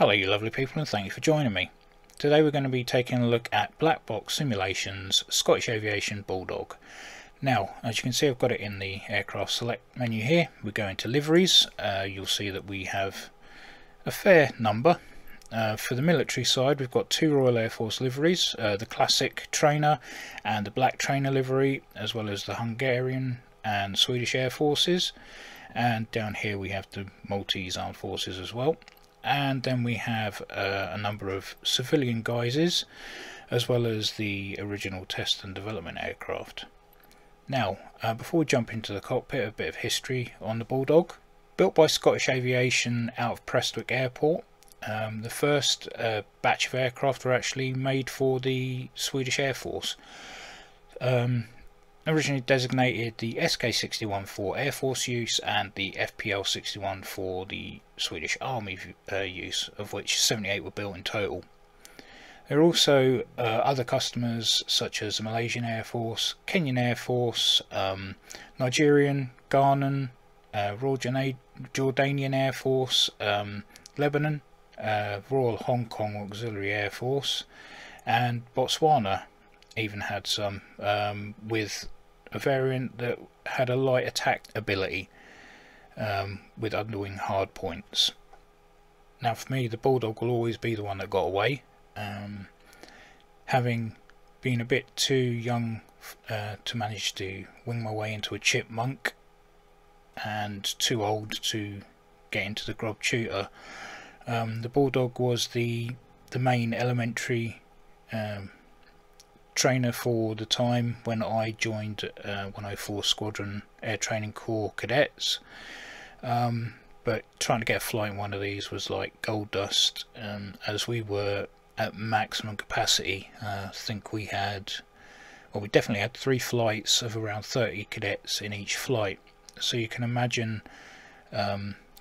Hello you lovely people, and thank you for joining me. Today we're going to be taking a look at Black Box Simulations Scottish Aviation Bulldog. Now, as you can see, I've got it in the aircraft select menu here. We go into liveries. You'll see that we have a fair number. For the military side, we've got two Royal Air Force liveries, the classic trainer and the black trainer livery, as well as the Hungarian and Swedish Air Forces. And down here we have the Maltese Armed Forces as well. And then we have a number of civilian guises, as well as the original test and development aircraft. Now, before we jump into the cockpit, a bit of history on the Bulldog. Built by Scottish Aviation out of Prestwick Airport. The first batch of aircraft were actually made for the Swedish Air Force. Originally designated the SK61 for Air Force use and the FPL61 for the Swedish Army use, of which 78 were built in total. There are also other customers such as the Malaysian Air Force, Kenyan Air Force, Nigerian, Ghanaian, Royal Jordanian Air Force, Lebanon, Royal Hong Kong Auxiliary Air Force, and Botswana even had some, with a variant that had a light attack ability with underwing hard points. Now for me, the Bulldog will always be the one that got away. Having been a bit too young to manage to wing my way into a chipmunk, and too old to get into the Grob Tutor, the Bulldog was the main elementary trainer for the time when I joined 104 Squadron Air Training Corps Cadets. But trying to get a flight in one of these was like gold dust, as we were at maximum capacity. I think we definitely had 3 flights of around 30 cadets in each flight. So you can imagine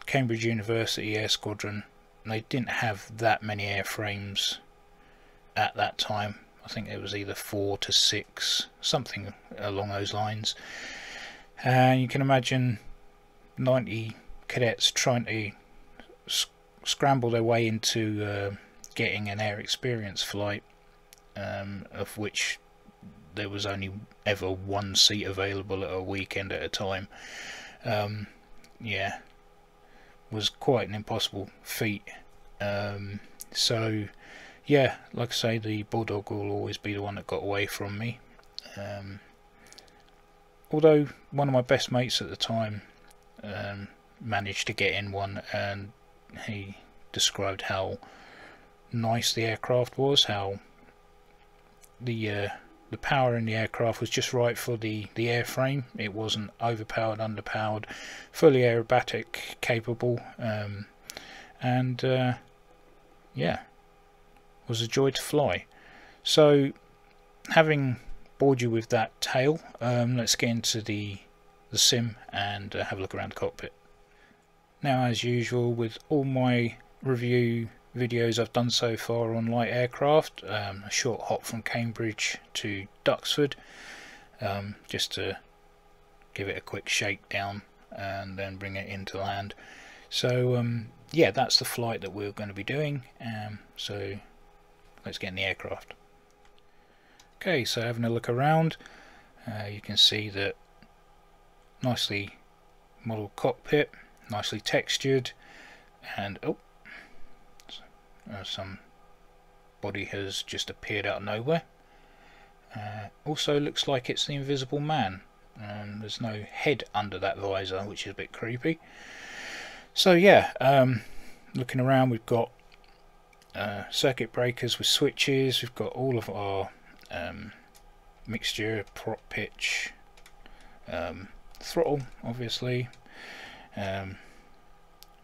Cambridge University Air Squadron, they didn't have that many airframes at that time. I think it was either 4 to 6, something along those lines. And you can imagine 90 cadets trying to scramble their way into getting an air experience flight, of which there was only ever 1 seat available at a weekend at a time. Yeah, was quite an impossible feat. So yeah, like I say, the Bulldog will always be the one that got away from me. Although one of my best mates at the time managed to get in one, and he described how nice the aircraft was, how the power in the aircraft was just right for the airframe. It wasn't overpowered, underpowered, fully aerobatic capable, and yeah, was a joy to fly. So, having bored you with that tale, let's get into the sim and have a look around the cockpit. Now, as usual with all my review videos I've done so far on light aircraft, a short hop from Cambridge to Duxford, just to give it a quick shakedown and then bring it into land. So yeah, that's the flight that we're going to be doing. So let's get in the aircraft. Okay, so having a look around, you can see that nicely modelled cockpit, nicely textured, and some body has just appeared out of nowhere. Also looks like it's the Invisible Man. There's no head under that visor, which is a bit creepy. So yeah, looking around, we've got circuit breakers with switches. We've got all of our mixture, prop pitch, throttle obviously,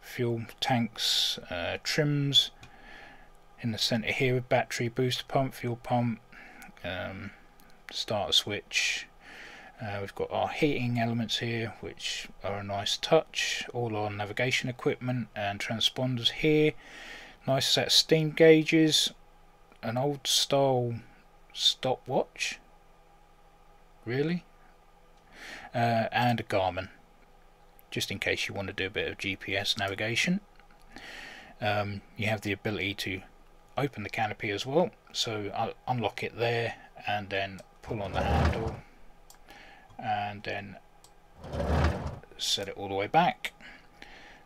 fuel tanks, trims in the center here with battery, booster pump, fuel pump, starter switch. We've got our heating elements here, which are a nice touch. All our navigation equipment and transponders here. Nice set of steam gauges, an old style stopwatch, really, and a Garmin, just in case you want to do a bit of GPS navigation. You have the ability to open the canopy as well, so I'll unlock it there and then pull on the handle and then set it all the way back.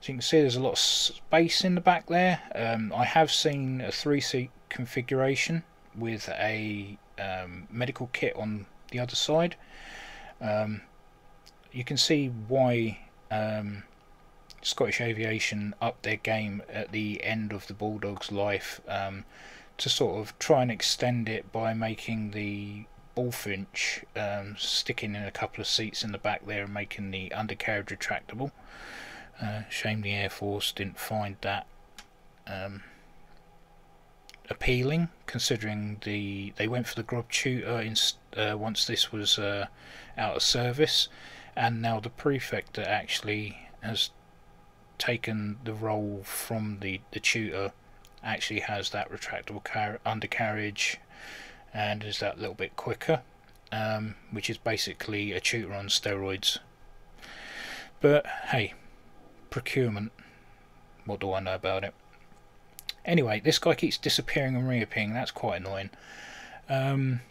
So you can see there's a lot of space in the back there. I have seen a 3-seat configuration with a medical kit on the other side. You can see why Scottish Aviation upped their game at the end of the Bulldog's life, to sort of try and extend it by making the bullfinch sticking in a couple of seats in the back there and making the undercarriage retractable. Shame the Air Force didn't find that appealing, considering they went for the Grob Tutor once this was out of service, and now the Prefect that actually has taken the role from the Tutor actually has that retractable undercarriage and is that little bit quicker, which is basically a Tutor on steroids. But hey, procurement, what do I know about it? Anyway, this guy keeps disappearing and reappearing. That's quite annoying. I'm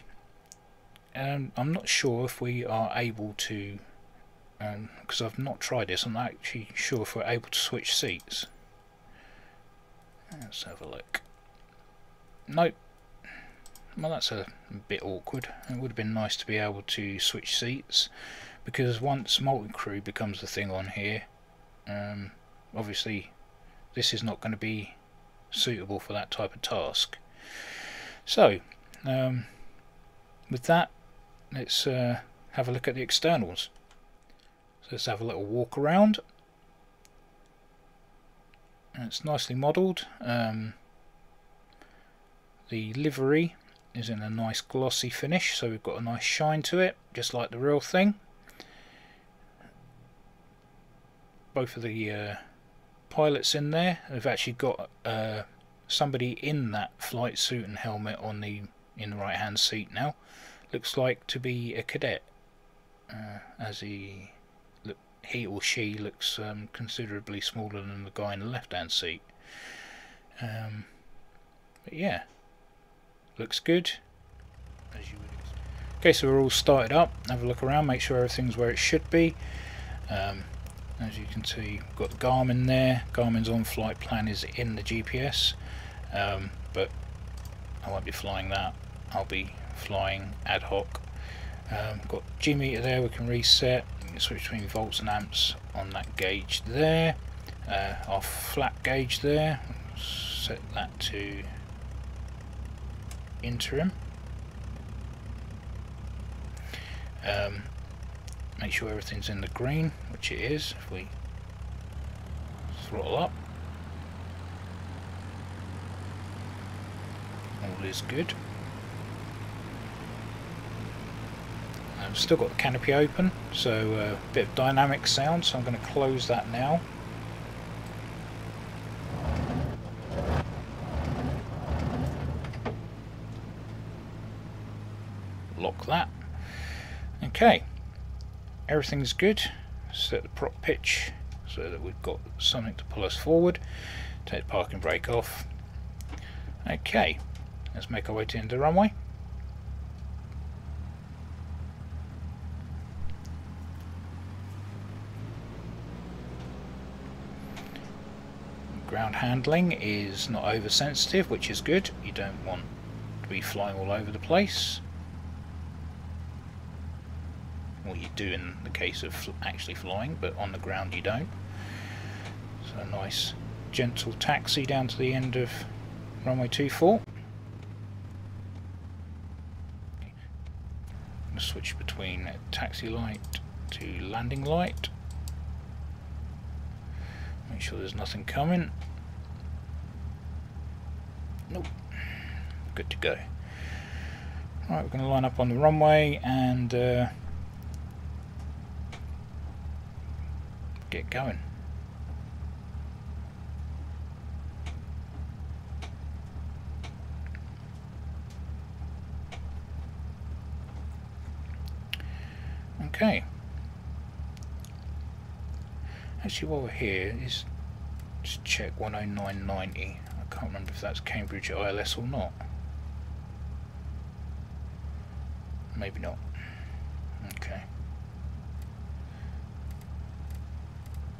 not sure if we are able to, because I've not tried this, I'm not actually sure if we're able to switch seats. Let's have a look. Nope. Well, that's a bit awkward. It would have been nice to be able to switch seats, because once multi-crew becomes the thing on here, obviously this is not going to be suitable for that type of task. So with that, let's have a look at the externals. So let's have a little walk around. It's nicely modelled. The livery is in a nice glossy finish, so we've got a nice shine to it, just like the real thing. Both of the pilots in there have actually got somebody in that flight suit and helmet on in the right hand seat now. Looks like to be a cadet, as he or she looks considerably smaller than the guy in the left hand seat. But yeah, looks good, as you would expect. Okay, so we're all started up. Have a look around, make sure everything's where it should be. As you can see, we've got the Garmin there. Garmin's on-flight plan is in the GPS, but I won't be flying that. I'll be flying ad hoc. Got G-meter there, we can reset. We can switch between volts and amps on that gauge there. Our flat gauge there, set that to interim. Make sure everything's in the green, which it is. If we throttle up, all is good. I've still got the canopy open, so a bit of dynamic sound, so I'm going to close that now. Lock that. Okay. Everything's good. Set the prop pitch so that we've got something to pull us forward. Take the parking brake off. Okay, let's make our way to the end of the runway. Ground handling is not oversensitive, which is good. You don't want to be flying all over the place. Well, you do in the case of actually flying, but on the ground you don't. So a nice gentle taxi down to the end of runway 24. I'm going to switch between taxi light to landing light. Make sure there's nothing coming. Nope. Good to go. Right, we're going to line up on the runway and get going. Okay. Actually, while we're here, is Just check 109.90. I can't remember if that's Cambridge ILS or not. Maybe not. Okay.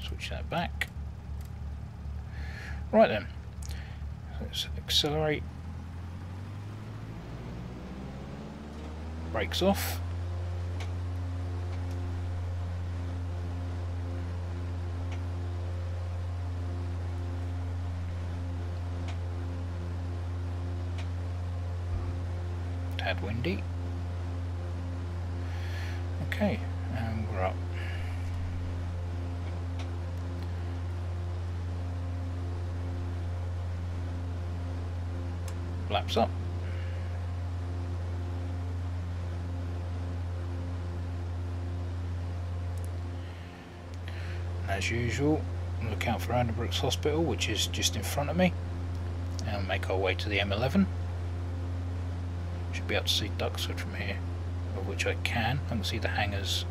Switch that back. Right then. Let's accelerate. Brakes off. Tad windy. Okay, and we're up. Flaps up. And as usual, look out for Underbrooks Hospital, which is just in front of me, and make our way to the M11. Should be able to see Duxford from here, of which I can. I can see the hangars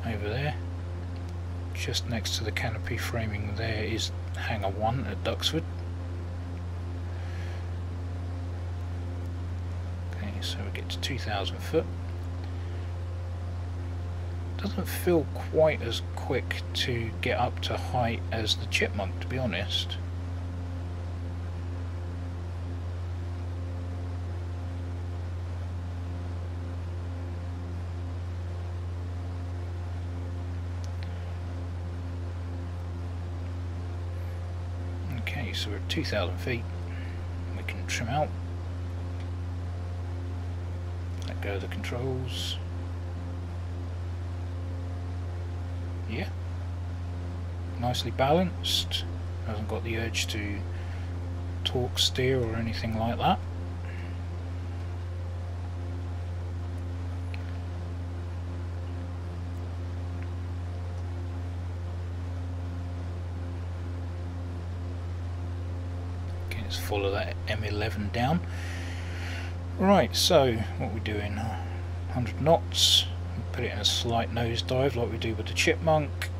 over there. Just next to the canopy framing there is hangar 1 at Duxford. Okay, so we get to 2,000 foot. Doesn't feel quite as quick to get up to height as the Chipmunk, to be honest. Okay, so we're at 2,000 feet. We can trim out. Let go of the controls. Yeah, nicely balanced. Hasn't got the urge to torque steer or anything like that. Okay, let's follow that M11 down. Right, so what we're doing, 100 knots. Put it in a slight nosedive like we do with the Chipmunk.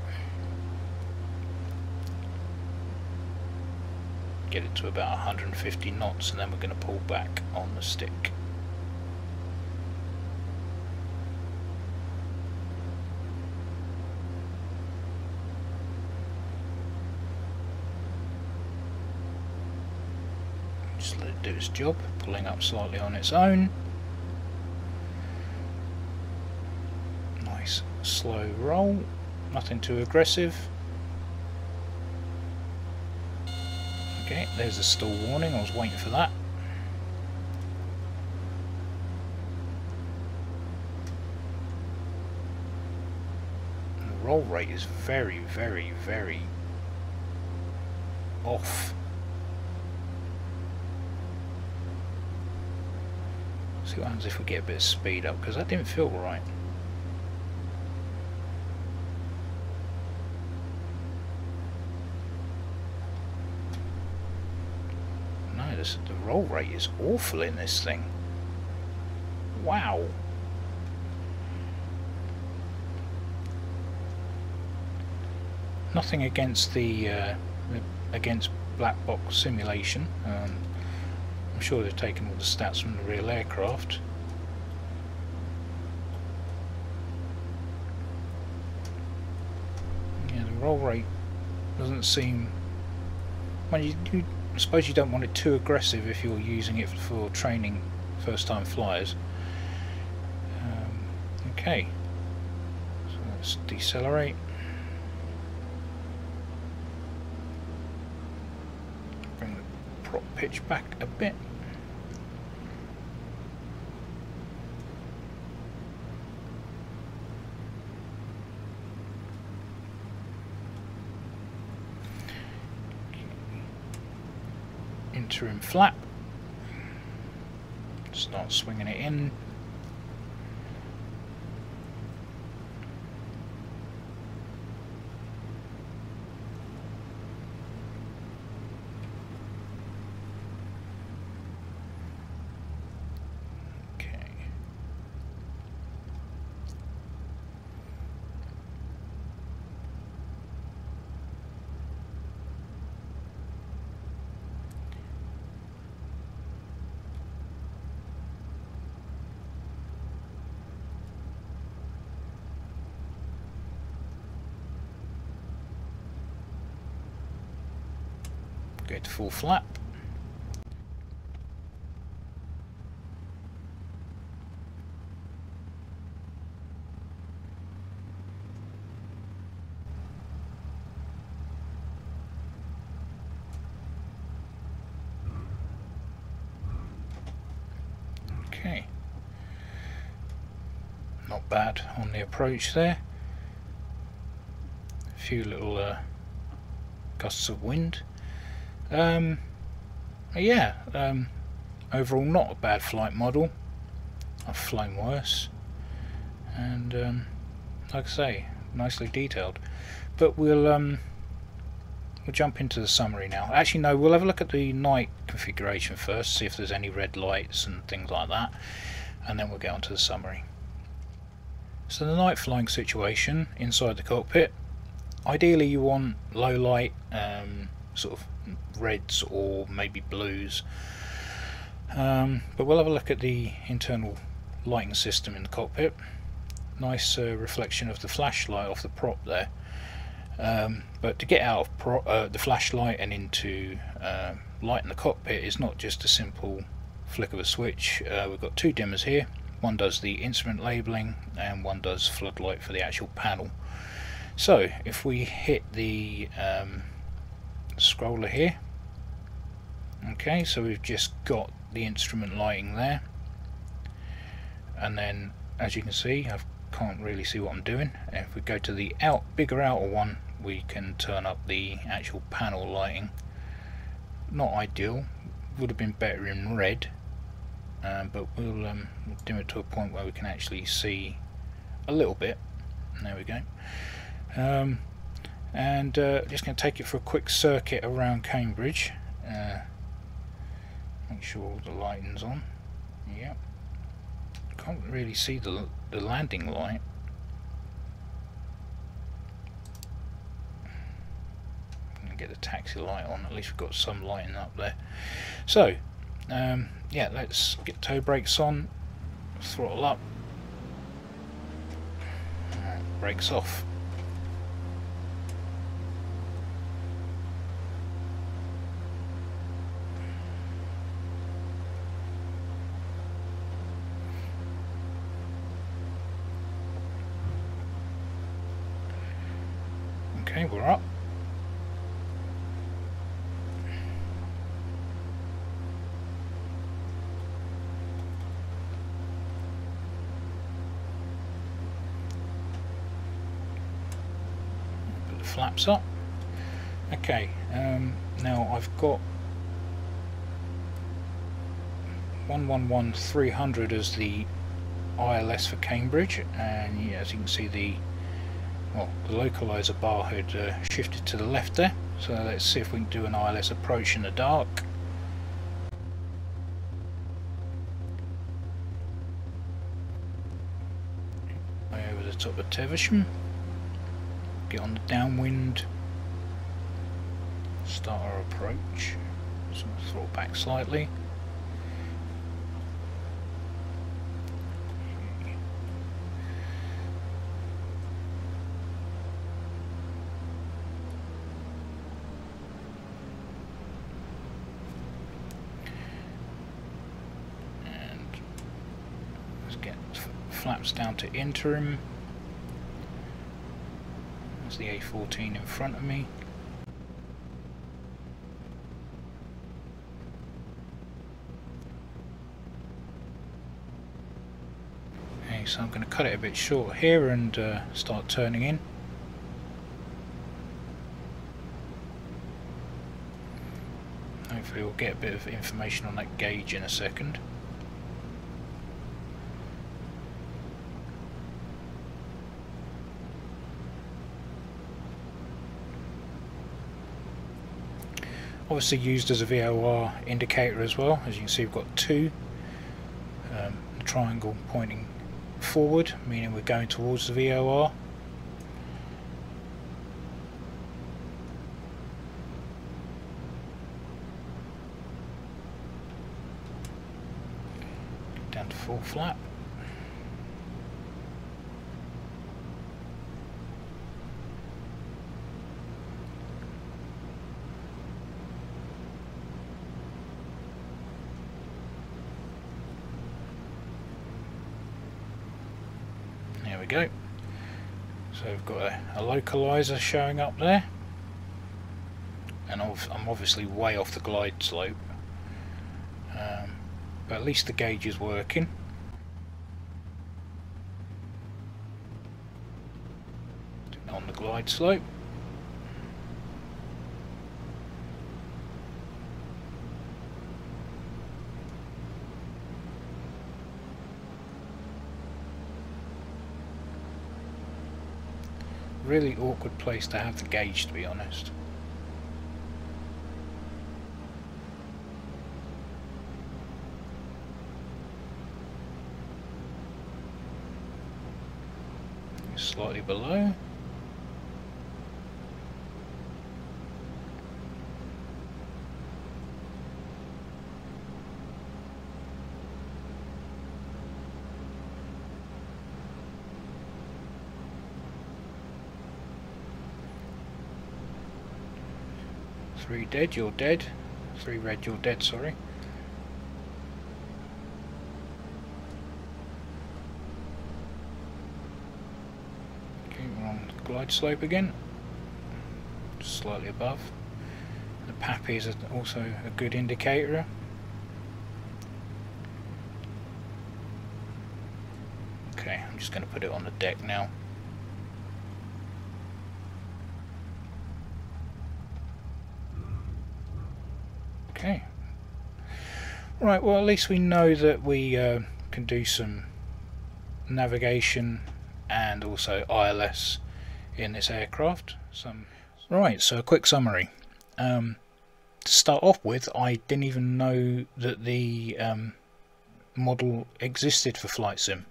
Get it to about 150 knots and then we're going to pull back on the stick. Just let it do its job, pulling up slightly on its own. Slow roll, nothing too aggressive. Okay, there's a stall warning, I was waiting for that. And the roll rate is very, very, very off. See what happens if we get a bit of speed up, because that didn't feel right. The roll rate is awful in this thing. Wow. Nothing against against black box simulation. I'm sure they've taken all the stats from the real aircraft. Yeah, the roll rate doesn't seem. Well, I suppose you don't want it too aggressive if you're using it for training first-time flyers. Okay, so let's decelerate. Bring the prop pitch back a bit. Interim flap. Start swinging it in. Okay. Go to full flap. Okay, not bad on the approach there. A few little gusts of wind. Yeah, overall not a bad flight model. I've flown worse, and like I say, nicely detailed. But we'll jump into the summary now. Actually no, we'll have a look at the night configuration first, see if there's any red lights and things like that, and then we'll get on to the summary. So the night flying situation inside the cockpit, ideally you want low light, sort of reds or maybe blues, but we'll have a look at the internal lighting system in the cockpit. Nice reflection of the flashlight off the prop there. But to get out of the flashlight and into light in the cockpit is not just a simple flick of a switch. We've got two dimmers here. One does the instrument labelling and one does floodlight for the actual panel. So if we hit the scroller here, okay, so we've just got the instrument lighting there, and then as you can see I can't really see what I'm doing. If we go to the bigger outer one, we can turn up the actual panel lighting. Not ideal, would have been better in red, but we'll dim it to a point where we can actually see a little bit. There we go. And just going to take it for a quick circuit around Cambridge. Make sure all the lighting's on. Yep. Can't really see the landing light. Get the taxi light on, at least we've got some lighting up there. So yeah, let's get toe brakes on, throttle up, brakes off. Okay, we're up. Flaps up. Okay, now I've got 111300 as the ILS for Cambridge, and yeah, as you can see the localizer bar had shifted to the left there, so let's see if we can do an ILS approach in the dark. Way over the top of Teversham. Get on the downwind, start our approach, so throttle back slightly. And let's get flaps down to interim. The A14 in front of me. Okay, so I'm going to cut it a bit short here and start turning in. Hopefully we'll get a bit of information on that gauge in a second. Obviously used as a VOR indicator as well. As you can see, we've got two, the triangle pointing forward, meaning we're going towards the VOR. Down to full flap. go. So we've got a localizer showing up there, and I'm obviously way off the glide slope, but at least the gauge is working. On the glide slope. Really awkward place to have the gauge, to be honest. Slightly below. Three dead, you're dead. Three red, you're dead, sorry. Okay, we're on the glide slope again. Just slightly above. The PAPI is also a good indicator. Okay, I'm just going to put it on the deck now. Okay. Right, well at least we know that we can do some navigation and also ILS in this aircraft. Right, so a quick summary. To start off with, I didn't even know that the model existed for Flight Sim.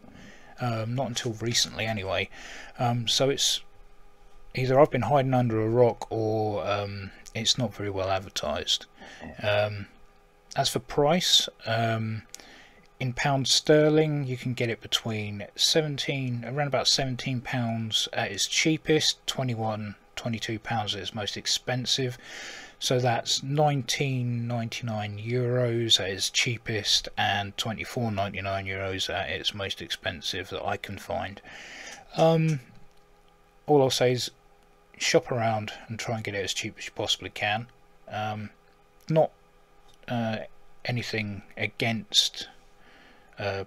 Not until recently anyway. So it's either I've been hiding under a rock or it's not very well advertised. As for price, in pounds sterling you can get it between around about £17 at its cheapest, £22 at its most expensive. So that's €19.99 at its cheapest and €24.99 at its most expensive that I can find. All I'll say is shop around and try and get it as cheap as you possibly can. Not anything against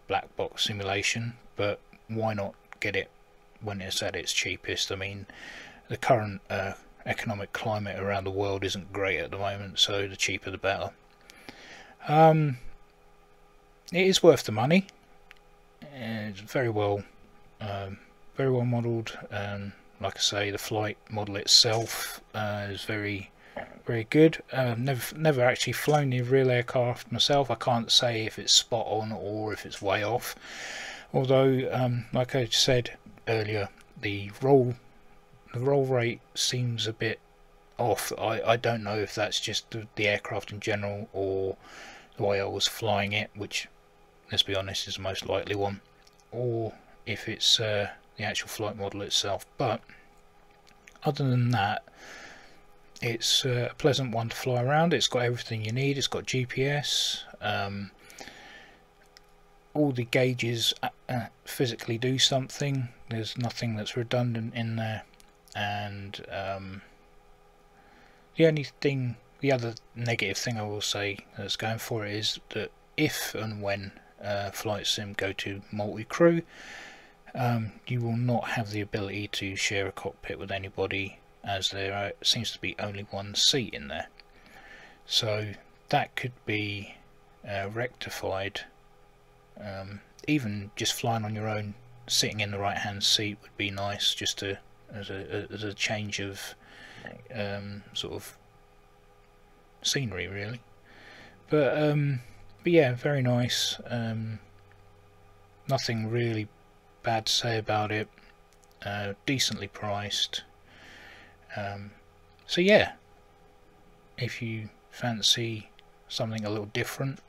black box simulation, but why not get it when it's at its cheapest? I mean, the current economic climate around the world isn't great at the moment, so the cheaper the better. It is worth the money. It's very well modelled. Like I say, the flight model itself is very good. Never actually flown the real aircraft myself. I can't say if it's spot on or if it's way off. Although, like I said earlier, the roll rate seems a bit off. I don't know if that's just the aircraft in general or the way I was flying it, which, let's be honest, is the most likely one, or if it's the actual flight model itself. But other than that, it's a pleasant one to fly around. It's got everything you need. It's got GPS. All the gauges physically do something. There's nothing that's redundant in there. And the other negative thing I will say that's going for it is that if and when Flight Sim go to multi-crew, you will not have the ability to share a cockpit with anybody, as there seems to be only one seat in there. So that could be rectified. Even just flying on your own, sitting in the right hand seat would be nice, just to as a change of sort of scenery, really. But yeah, very nice. Nothing really bad to say about it. Decently priced. So yeah, if you fancy something a little different,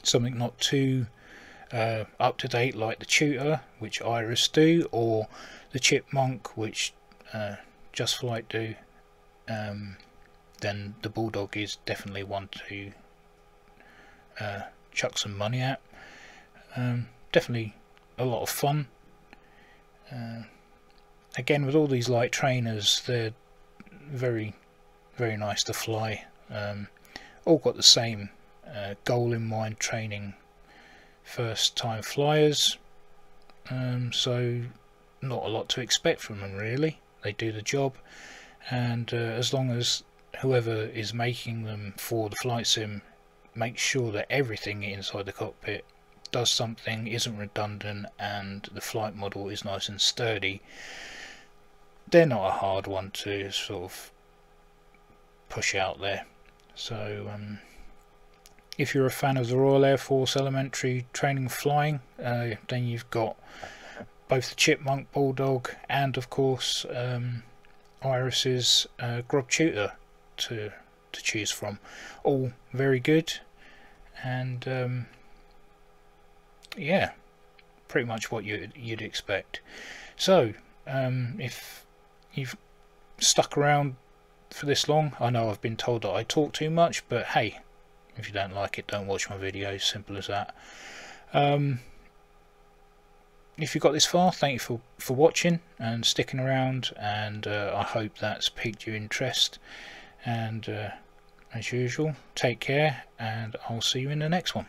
something not too up to date like the Tutor, which Iris do, or the Chipmunk, which Just Flight do, then the Bulldog is definitely one to chuck some money at. Definitely a lot of fun. Again, with all these light trainers, they're very nice to fly. All got the same goal in mind, training first time flyers, so not a lot to expect from them really. They do the job, and as long as whoever is making them for the flight sim makes sure that everything inside the cockpit does something, isn't redundant, and the flight model is nice and sturdy, they're not a hard one to sort of push out there. So if you're a fan of the Royal Air Force elementary training flying, then you've got both the Chipmunk Bulldog and of course Iris's Grob Tutor to choose from. All very good, and yeah, pretty much what you'd expect. So if you've stuck around for this long, I know I've been told that I talk too much, but hey, if you don't like it, don't watch my videos, simple as that. If you got this far, thank you for watching and sticking around, and I hope that's piqued your interest, and as usual, take care, and I'll see you in the next one.